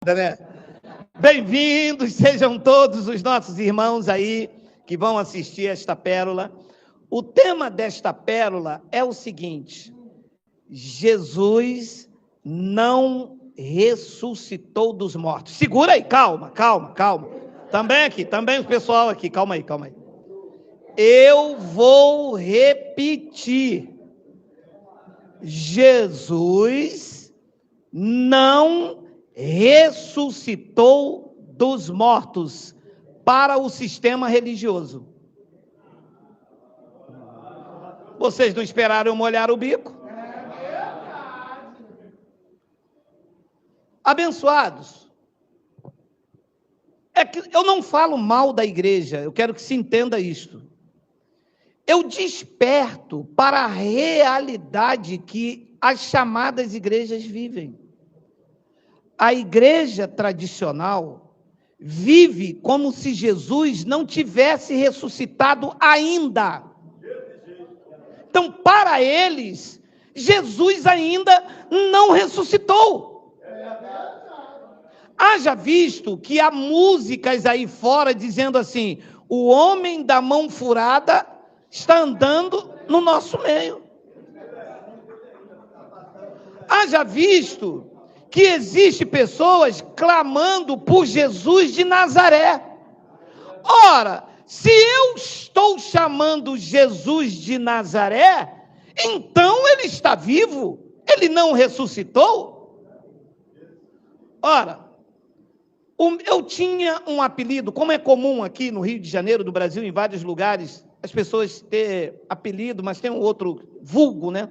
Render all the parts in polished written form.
Né? Bem-vindos, sejam todos os nossos irmãos aí que vão assistir esta pérola. O tema desta pérola é o seguinte: Jesus não ressuscitou dos mortos. Segura aí, calma. Também o pessoal aqui, calma aí. Eu vou repetir. Jesus não ressuscitou dos mortos para o sistema religioso. Vocês não esperaram eu molhar o bico? Abençoados, é que eu não falo mal da igreja, eu quero que se entenda isto. Eu desperto para a realidade que as chamadas igrejas vivem. A igreja tradicional vive como se Jesus não tivesse ressuscitado ainda. Então, para eles, Jesus ainda não ressuscitou. Haja visto que há músicas aí fora dizendo assim: o homem da mão furada está andando no nosso meio. Haja visto que existe pessoas clamando por Jesus de Nazaré. Ora, se eu estou chamando Jesus de Nazaré, então ele está vivo? Ele não ressuscitou? Ora, eu tinha um apelido, como é comum aqui no Rio de Janeiro, do Brasil, em vários lugares, as pessoas têm apelido, mas tem um outro vulgo, né?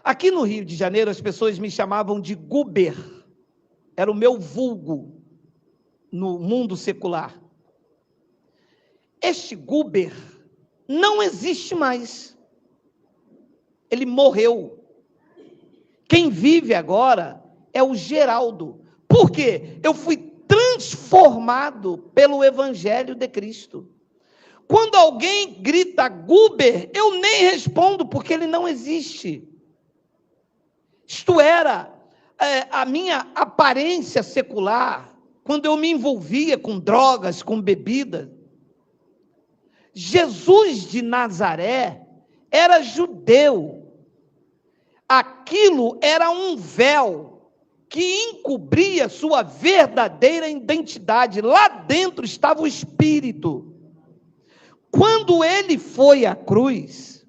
Aqui no Rio de Janeiro, as pessoas me chamavam de Guber. Era o meu vulgo no mundo secular. Este Guber não existe mais. Ele morreu. Quem vive agora é o Geraldo. Por quê? Eu fui transformado pelo Evangelho de Cristo. Quando alguém grita Guber, eu nem respondo, porque ele não existe. Isto era a minha aparência secular, quando eu me envolvia com drogas, com bebida. Jesus de Nazaré era judeu. Aquilo era um véu que encobria sua verdadeira identidade. Lá dentro estava o Espírito. Quando ele foi à cruz,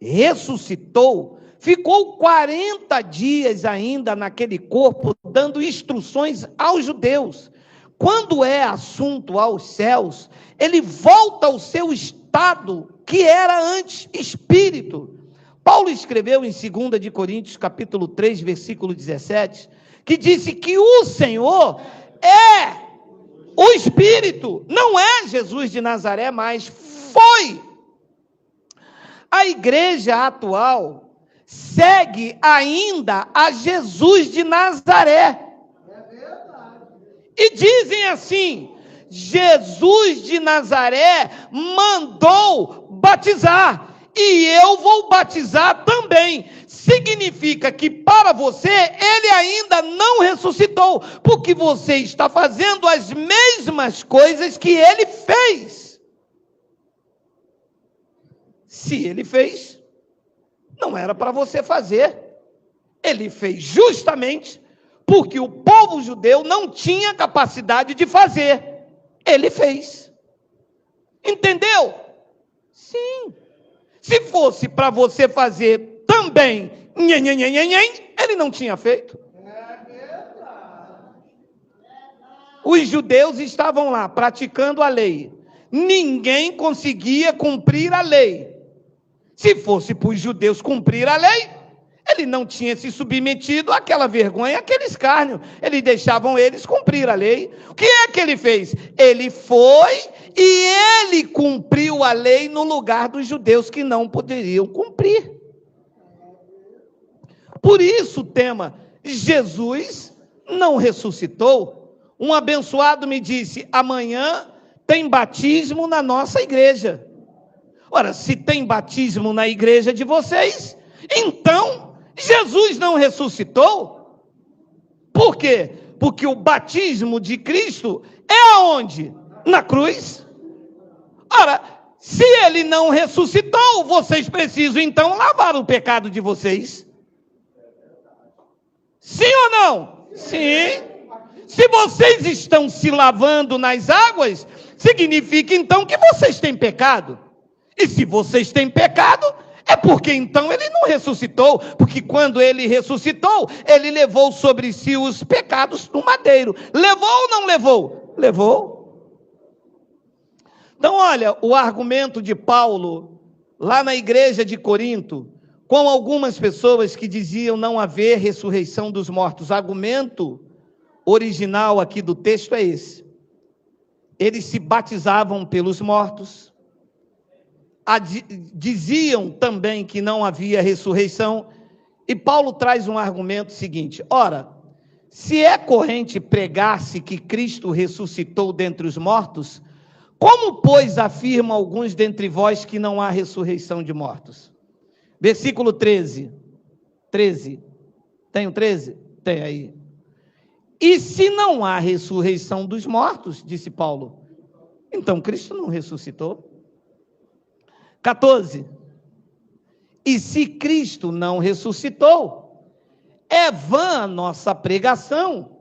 ressuscitou, ficou 40 dias ainda naquele corpo, dando instruções aos judeus. Quando é assunto aos céus, ele volta ao seu estado, que era antes espírito. Paulo escreveu em 2 de Coríntios, capítulo 3, versículo 17, que disse que o Senhor é o Espírito, não é Jesus de Nazaré, mas foi. A igreja atual segue ainda a Jesus de Nazaré. E dizem assim: Jesus de Nazaré mandou batizar, e eu vou batizar também. Significa que para você, ele ainda não ressuscitou, porque você está fazendo as mesmas coisas que ele fez. Se ele fez, não era para você fazer. Ele fez justamente porque o povo judeu não tinha capacidade de fazer. Ele fez. Entendeu? Sim. Se fosse para você fazer também, ele não tinha feito. Os judeus estavam lá praticando a lei. Ninguém conseguia cumprir a lei. Se fosse para os judeus cumprir a lei, ele não tinha se submetido àquela vergonha, àquele escárnio. Eles deixavam eles cumprir a lei. O que é que ele fez? Ele foi e ele cumpriu a lei no lugar dos judeus que não poderiam cumprir. Por isso o tema, Jesus não ressuscitou. Um abençoado me disse: amanhã tem batismo na nossa igreja. Ora, se tem batismo na igreja de vocês, então Jesus não ressuscitou? Por quê? Porque o batismo de Cristo é aonde? Na cruz. Ora, se ele não ressuscitou, vocês precisam então lavar o pecado de vocês. Sim ou não? Sim. Se vocês estão se lavando nas águas, significa então que vocês têm pecado. E se vocês têm pecado, é porque então ele não ressuscitou. Porque quando ele ressuscitou, ele levou sobre si os pecados do madeiro. Levou ou não levou? Levou. Então olha, o argumento de Paulo, lá na igreja de Corinto, com algumas pessoas que diziam não haver ressurreição dos mortos. O argumento original aqui do texto é esse. Eles se batizavam pelos mortos. Diziam também que não havia ressurreição. E Paulo traz um argumento seguinte. Ora, se é corrente pregar-se que Cristo ressuscitou dentre os mortos, como, pois, afirmam alguns dentre vós que não há ressurreição de mortos? Versículo 13. 13. Tem o 13? Tem aí. E se não há ressurreição dos mortos, disse Paulo, então Cristo não ressuscitou. 14. E se Cristo não ressuscitou, é vã a nossa pregação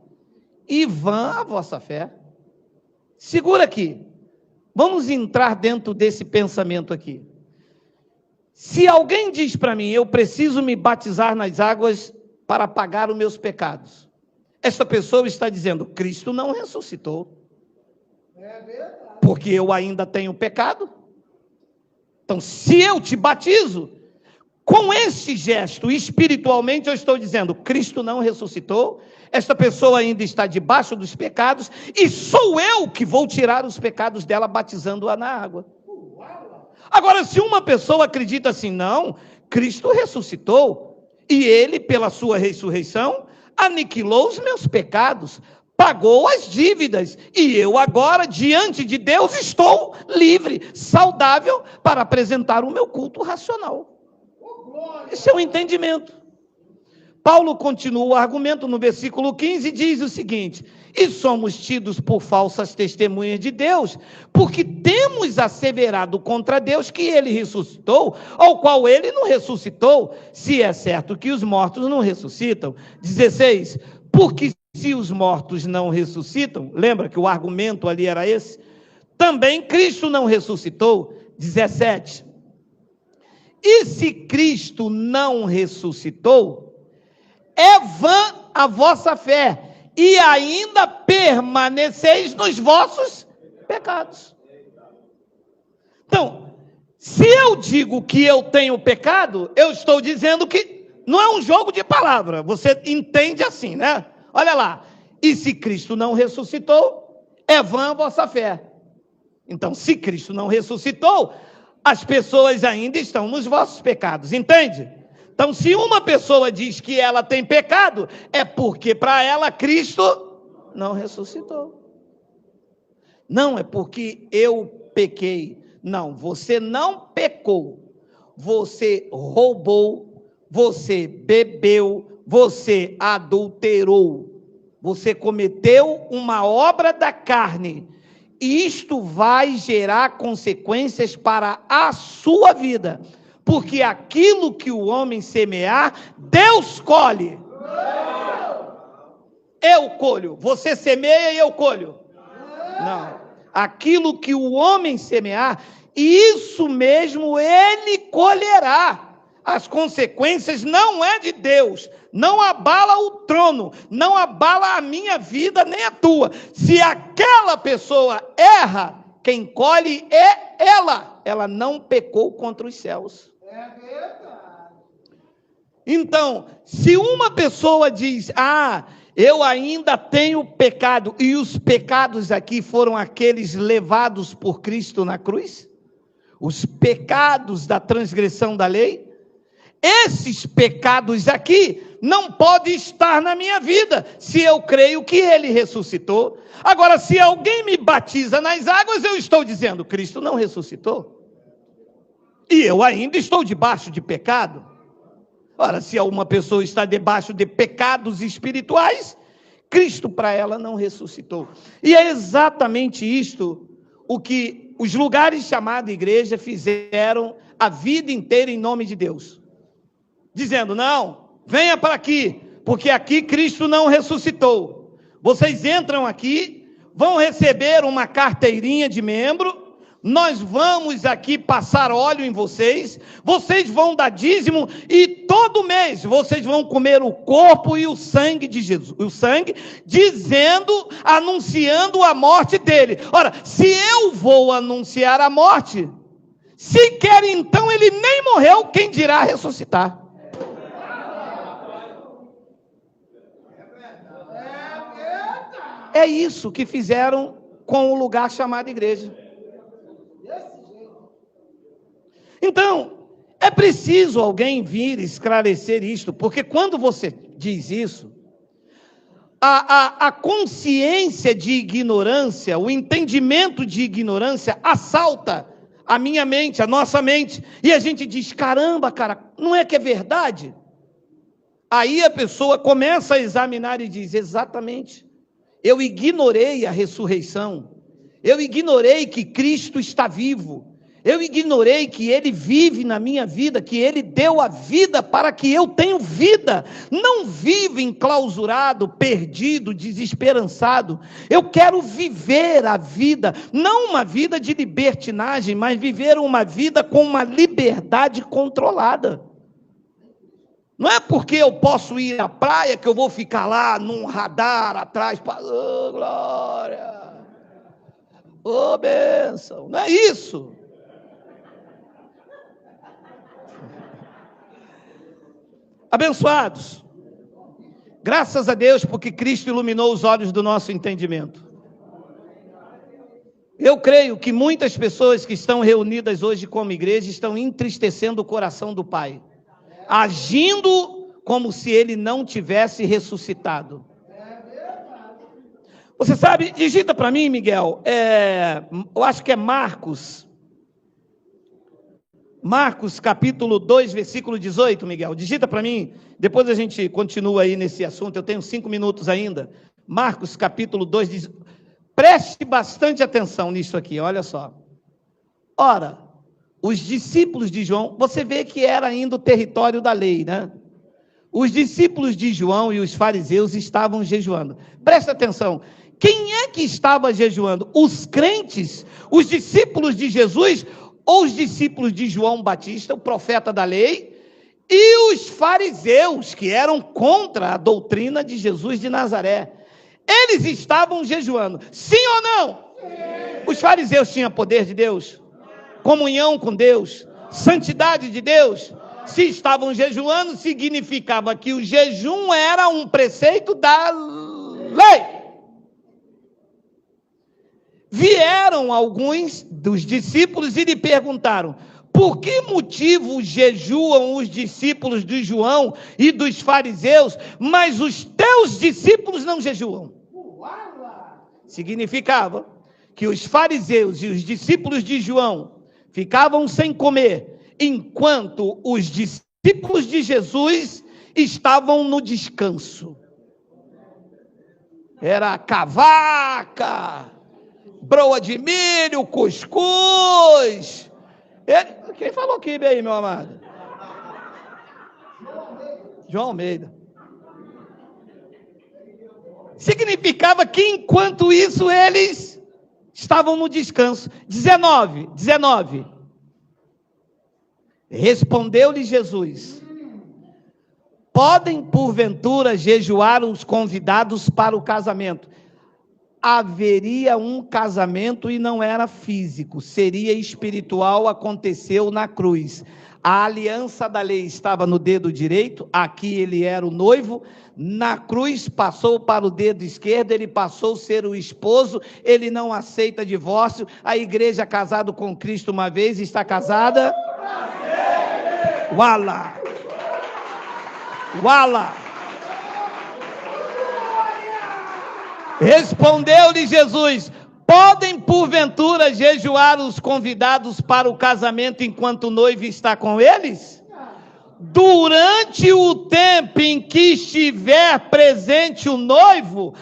e vã a vossa fé. Segura aqui. Vamos entrar dentro desse pensamento aqui. Se alguém diz para mim, eu preciso me batizar nas águas para apagar os meus pecados, esta pessoa está dizendo, Cristo não ressuscitou. É verdade. Porque eu ainda tenho pecado. Então, se eu te batizo, com esse gesto, espiritualmente, eu estou dizendo, Cristo não ressuscitou, esta pessoa ainda está debaixo dos pecados, e sou eu que vou tirar os pecados dela, batizando-a na água. Agora, se uma pessoa acredita assim, não, Cristo ressuscitou, e ele, pela sua ressurreição, aniquilou os meus pecados, pagou as dívidas, e eu agora, diante de Deus, estou livre, saudável, para apresentar o meu culto racional. Esse é o entendimento. Paulo continua o argumento no versículo 15 e diz o seguinte, e somos tidos por falsas testemunhas de Deus, porque temos asseverado contra Deus que ele ressuscitou, ao qual ele não ressuscitou, se é certo que os mortos não ressuscitam. 16, porque se os mortos não ressuscitam, lembra que o argumento ali era esse? Também Cristo não ressuscitou. 17, e se Cristo não ressuscitou, é vã a vossa fé, e ainda permaneceis nos vossos pecados. Então, se eu digo que eu tenho pecado, eu estou dizendo que não é um jogo de palavra, você entende assim, né? Olha lá, e se Cristo não ressuscitou, é vã a vossa fé. Então, se Cristo não ressuscitou, as pessoas ainda estão nos vossos pecados, entende? Então, se uma pessoa diz que ela tem pecado, é porque para ela Cristo não ressuscitou. Não é porque eu pequei. Não, você não pecou. Você roubou, você bebeu, você adulterou. Você cometeu uma obra da carne. E isto vai gerar consequências para a sua vida. Porque aquilo que o homem semear, Deus colhe. Eu colho. Você semeia e eu colho. Não. Aquilo que o homem semear, isso mesmo ele colherá. As consequências não é de Deus. Não abala o trono. Não abala a minha vida nem a tua. Se aquela pessoa erra, quem colhe é ela. Ela não pecou contra os céus. É verdade. Então, se uma pessoa diz, eu ainda tenho pecado, e os pecados aqui foram aqueles levados por Cristo na cruz, os pecados da transgressão da lei, esses pecados aqui não podem estar na minha vida, se eu creio que ele ressuscitou. Agora, se alguém me batiza nas águas, eu estou dizendo, Cristo não ressuscitou. E eu ainda estou debaixo de pecado. Ora, se uma pessoa está debaixo de pecados espirituais, Cristo para ela não ressuscitou. E é exatamente isto o que os lugares chamados igreja fizeram a vida inteira em nome de Deus. Dizendo, não, venha para aqui, porque aqui Cristo não ressuscitou. Vocês entram aqui, vão receber uma carteirinha de membro, nós vamos aqui passar óleo em vocês, vocês vão dar dízimo e todo mês vocês vão comer o corpo e o sangue de Jesus, o sangue, dizendo, anunciando a morte dele. Ora, se eu vou anunciar a morte, sequer então ele nem morreu, quem dirá ressuscitar? É isso que fizeram com o lugar chamado igreja. Então, é preciso alguém vir esclarecer isto, porque quando você diz isso, a consciência de ignorância, o entendimento de ignorância assalta a minha mente, a nossa mente, e a gente diz, caramba, cara, não é que é verdade? Aí a pessoa começa a examinar e diz, exatamente, eu ignorei a ressurreição, eu ignorei que Cristo está vivo, eu ignorei que Ele vive na minha vida, que Ele deu a vida para que eu tenha vida. Não vivo enclausurado, perdido, desesperançado. Eu quero viver a vida, não uma vida de libertinagem, mas viver uma vida com uma liberdade controlada. Não é porque eu posso ir à praia que eu vou ficar lá num radar atrás, oh, glória, oh, bênção. Não é isso. Abençoados, graças a Deus, porque Cristo iluminou os olhos do nosso entendimento. Eu creio que muitas pessoas que estão reunidas hoje como igreja estão entristecendo o coração do Pai, agindo como se Ele não tivesse ressuscitado. Você sabe, digita para mim, Miguel, eu acho que é Marcos capítulo 2, versículo 18, Miguel, digita para mim, depois a gente continua aí nesse assunto, eu tenho 5 minutos ainda. Marcos capítulo 2, preste bastante atenção nisso aqui, olha só. Ora, os discípulos de João, você vê que era ainda o território da lei, né? Os discípulos de João e os fariseus estavam jejuando. Presta atenção, quem é que estava jejuando? Os crentes, os discípulos de Jesus, ou os discípulos de João Batista, o profeta da lei, e os fariseus, que eram contra a doutrina de Jesus de Nazaré. Eles estavam jejuando, sim ou não? Sim. Os fariseus tinham poder de Deus, comunhão com Deus, santidade de Deus. Se estavam jejuando, significava que o jejum era um preceito da lei. Vieram alguns dos discípulos e lhe perguntaram, por que motivo jejuam os discípulos de João e dos fariseus, mas os teus discípulos não jejuam? Significava que os fariseus e os discípulos de João ficavam sem comer, enquanto os discípulos de Jesus estavam no descanso. Era cavaca, broa de milho, cuscuz. Quem falou aqui aí, meu amado? João Almeida. Significava que enquanto isso eles estavam no descanso. 19. Respondeu-lhe Jesus, podem porventura jejuar os convidados para o casamento? Haveria um casamento e não era físico, seria espiritual, aconteceu na cruz. A aliança da lei estava no dedo direito, aqui ele era o noivo, na cruz passou para o dedo esquerdo, ele passou a ser o esposo, ele não aceita divórcio, a igreja casada com Cristo uma vez, está casada? Uala! Respondeu-lhe Jesus, podem porventura jejuar os convidados para o casamento enquanto o noivo está com eles? durante o tempo em que estiver presente o noivo,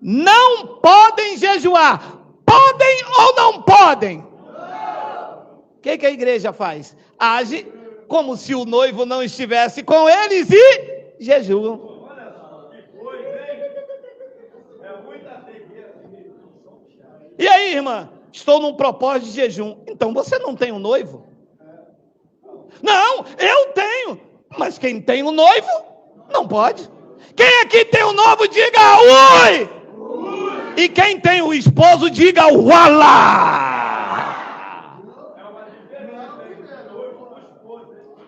não podem jejuar. Podem ou não podem? O que a igreja faz? Age como se o noivo não estivesse com eles e jejuam. E aí, irmã? Estou num propósito de jejum. Então você não tem um noivo? Não, eu tenho. Mas quem tem um noivo, não pode. Quem aqui tem um noivo, diga ui! E quem tem o esposo, diga ualá!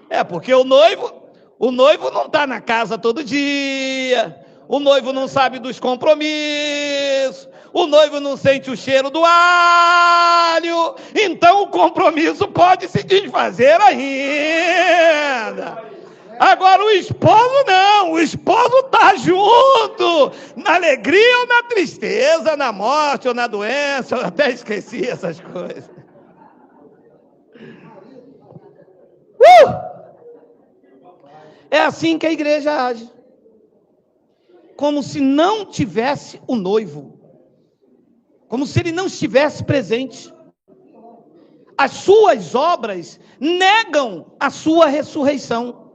É, porque o noivo não está na casa todo dia. O noivo não sabe dos compromissos. O noivo não sente o cheiro do alho. Então o compromisso pode se desfazer ainda. Agora o esposo não. O esposo está junto. Na alegria ou na tristeza, na morte ou na doença. Eu até esqueci essas coisas. É assim que a igreja age. Como se não tivesse o noivo. Como se ele não estivesse presente. As suas obras negam a sua ressurreição.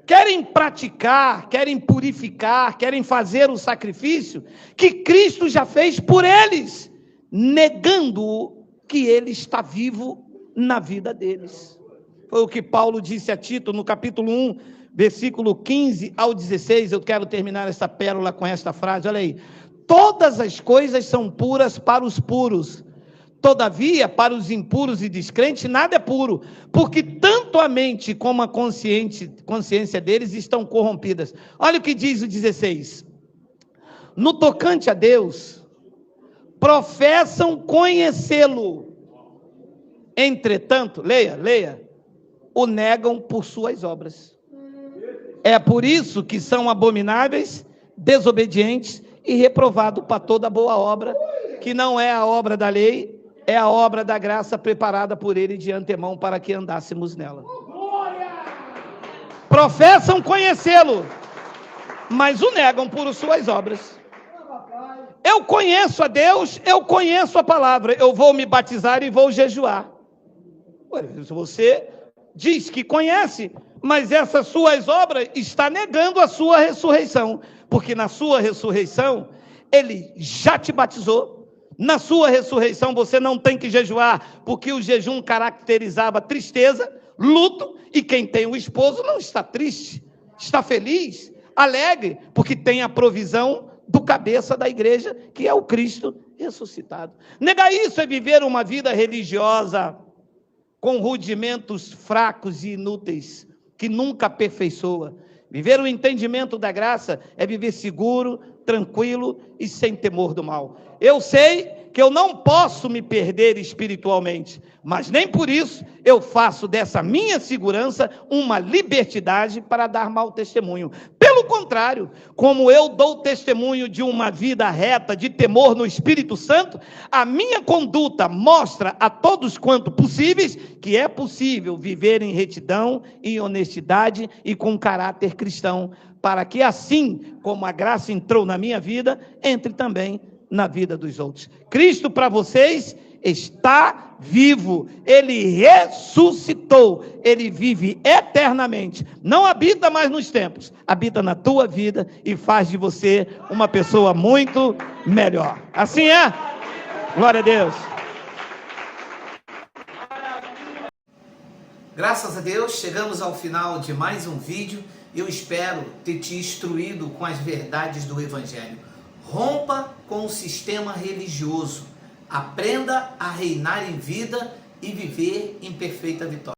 Querem praticar, querem purificar, querem fazer o sacrifício que Cristo já fez por eles, negando que ele está vivo na vida deles. Foi o que Paulo disse a Tito no capítulo 1, versículo 15 ao 16. Eu quero terminar essa pérola com esta frase, olha aí. Todas as coisas são puras para os puros. Todavia, para os impuros e descrentes, nada é puro, porque tanto a mente como a consciência deles estão corrompidas. Olha o que diz o 16. No tocante a Deus, professam conhecê-lo. Entretanto, leia, o negam por suas obras. É por isso que são abomináveis, desobedientes e reprovados para toda boa obra, que não é a obra da lei, é a obra da graça preparada por ele de antemão para que andássemos nela. Professam conhecê-lo, mas o negam por suas obras. Eu conheço a Deus, eu conheço a palavra, eu vou me batizar e vou jejuar. Você diz que conhece, mas essas suas obras está negando a sua ressurreição, porque na sua ressurreição ele já te batizou. Na sua ressurreição você não tem que jejuar, porque o jejum caracterizava tristeza, luto, e quem tem o esposo não está triste, está feliz, alegre, porque tem a provisão do cabeça da igreja, que é o Cristo ressuscitado. Negar isso é viver uma vida religiosa com rudimentos fracos e inúteis, que nunca aperfeiçoa. Viver o entendimento da graça é viver seguro, tranquilo e sem temor do mal. Eu sei que eu não posso me perder espiritualmente, mas nem por isso eu faço dessa minha segurança uma libertinagem para dar mau testemunho. Pelo contrário, como eu dou testemunho de uma vida reta, de temor no Espírito Santo, a minha conduta mostra a todos quanto possíveis que é possível viver em retidão, em honestidade e com caráter cristão, para que assim como a graça entrou na minha vida, entre também na vida dos outros. Cristo para vocês está vivo, ele ressuscitou, ele vive eternamente, não habita mais nos tempos, habita na tua vida e faz de você uma pessoa muito melhor. Assim é? Glória a Deus. Graças a Deus, chegamos ao final de mais um vídeo. Eu espero ter te instruído com as verdades do Evangelho. Rompa com o sistema religioso. Aprenda a reinar em vida e viver em perfeita vitória.